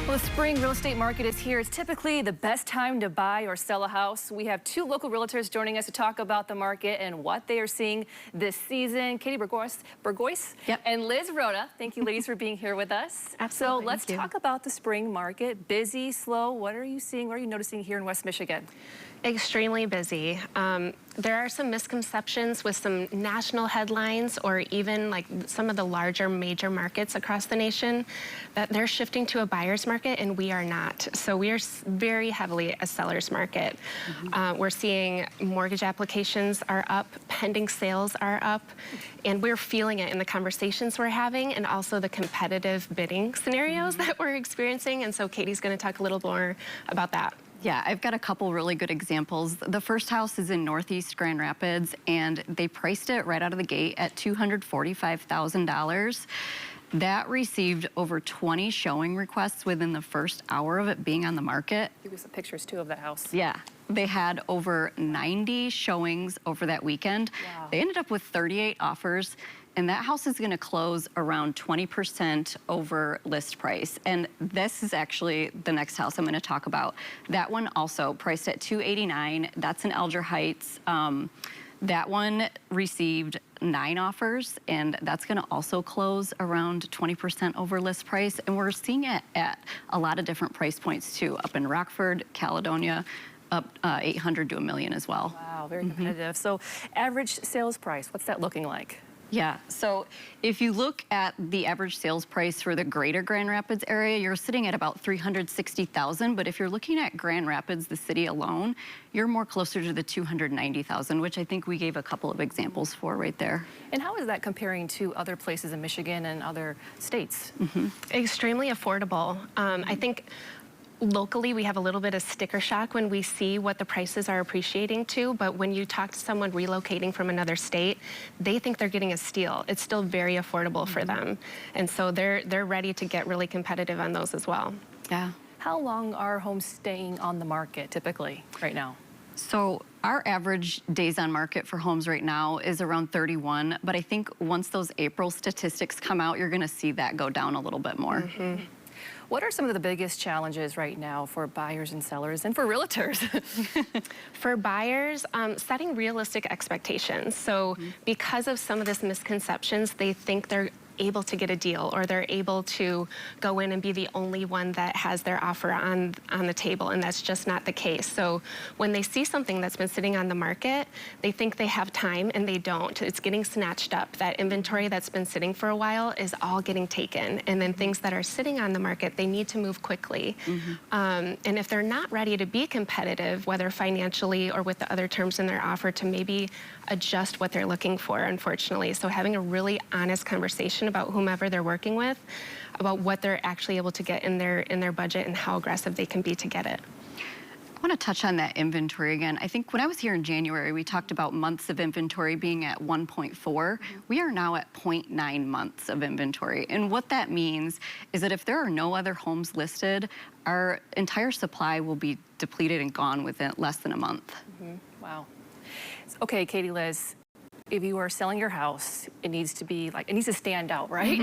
Well, the spring real estate market is here. It's typically the best time to buy or sell a house. We have two local realtors joining us to talk about the market and what they are seeing this season. Katie Burgoyce Yep. and Liz Rhoda. Thank you, ladies, for being here with us. Absolutely. So let's talk about the spring market. Busy, slow. What are you seeing? What are you noticing here in West Michigan? Extremely busy. There are some misconceptions with some national headlines or even like some of the larger major markets across the nation that they're shifting to a buyer's market and we are not. So we are very heavily a seller's market. We're seeing mortgage applications are up, pending sales are up, and we're feeling it in the conversations we're having and also the competitive bidding scenarios that we're experiencing. And so Katie's going to talk a little more about that. Yeah, I've got a couple really good examples. The first house is in Northeast Grand Rapids, and they priced it right out of the gate at $245,000. That received over 20 showing requests within the first hour of it being on the market. Give us some pictures, too, of that house. Yeah, they had over 90 showings over that weekend. Wow. They ended up with 38 offers. And that house is going to close around 20% over list price. And this is actually the next house I'm going to talk about. That one also priced at $289,000. That's in Alger Heights. That one received 9 offers, and that's going to also close around 20% over list price. And we're seeing it at a lot of different price points too, up in Rockford, Caledonia, up $800,000 to $1 million as well. Wow, very competitive. So average sales price, what's that looking like? Yeah, so if you look at the average sales price for the greater Grand Rapids area, you're sitting at about $360,000. But if you're looking at Grand Rapids, the city alone, you're more closer to the $290,000, which I think we gave a couple of examples for right there. And how is that comparing to other places in Michigan and other states? Extremely affordable. I think locally, we have a little bit of sticker shock when we see what the prices are appreciating to, but when you talk to someone relocating from another state, they think they're getting a steal. It's still very affordable for them. And so they're ready to get really competitive on those as well. Yeah. How long are homes staying on the market typically right now? So our average days on market for homes right now is around 31, but I think once those April statistics come out, you're going to see that go down a little bit more. What are some of the biggest challenges right now for buyers and sellers and for realtors? For buyers, setting realistic expectations. So because of some of this misconceptions, they think they're able to get a deal or they're able to go in and be the only one that has their offer on the table, and that's just not the case. So when they see something that's been sitting on the market, they think they have time and they don't. It's getting snatched up. That inventory that's been sitting for a while is all getting taken, and then things that are sitting on the market, they need to move quickly. And if they're not ready to be competitive, whether financially or with the other terms in their offer, to maybe adjust what they're looking for, unfortunately. So having a really honest conversation about whomever they're working with, about what they're actually able to get in their budget and how aggressive they can be to get it. I want to touch on that inventory again. I think when I was here in January, we talked about months of inventory being at 1.4. We are now at 0.9 months of inventory. And what that means is that if there are no other homes listed, our entire supply will be depleted and gone within less than a month. Wow. Okay, Katie, Liz, if you are selling your house, it needs to be like, it needs to stand out, right?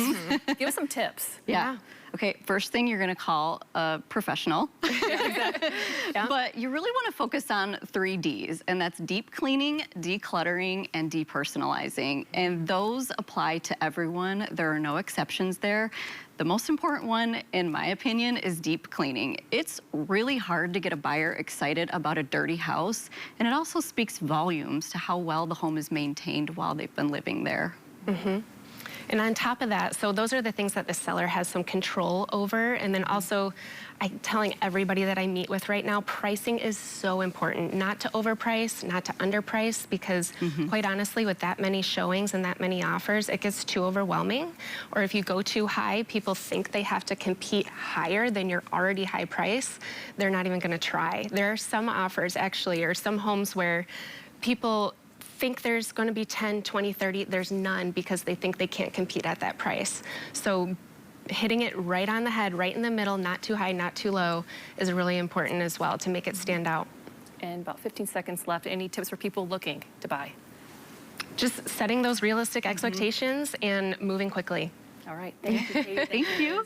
Give us some tips. Yeah. Okay, first thing, you're gonna call a professional. Yeah. But you really wanna focus on 3 Ds, and that's deep cleaning, decluttering, and depersonalizing. And those apply to everyone. There are no exceptions there. The most important one, in my opinion, is deep cleaning. It's really hard to get a buyer excited about a dirty house, and it also speaks volumes to how well the home is maintained while they've been living there. And on top of that, so those are the things that the seller has some control over. And then also, I'm telling everybody that I meet with right now, pricing is so important. Not to overprice, not to underprice, because quite honestly, with that many showings and that many offers, it gets too overwhelming. Or if you go too high, people think they have to compete higher than your already high price. They're not even gonna try. There are some offers actually, or some homes where people think there's going to be 10, 20, 30. There's none because they think they can't compete at that price. So hitting it right on the head, right in the middle, not too high, not too low, is really important as well to make it stand out. And about 15 seconds left. Any tips for people looking to buy? Just setting those realistic expectations and moving quickly. All right. Thank you, Katie. Thank you.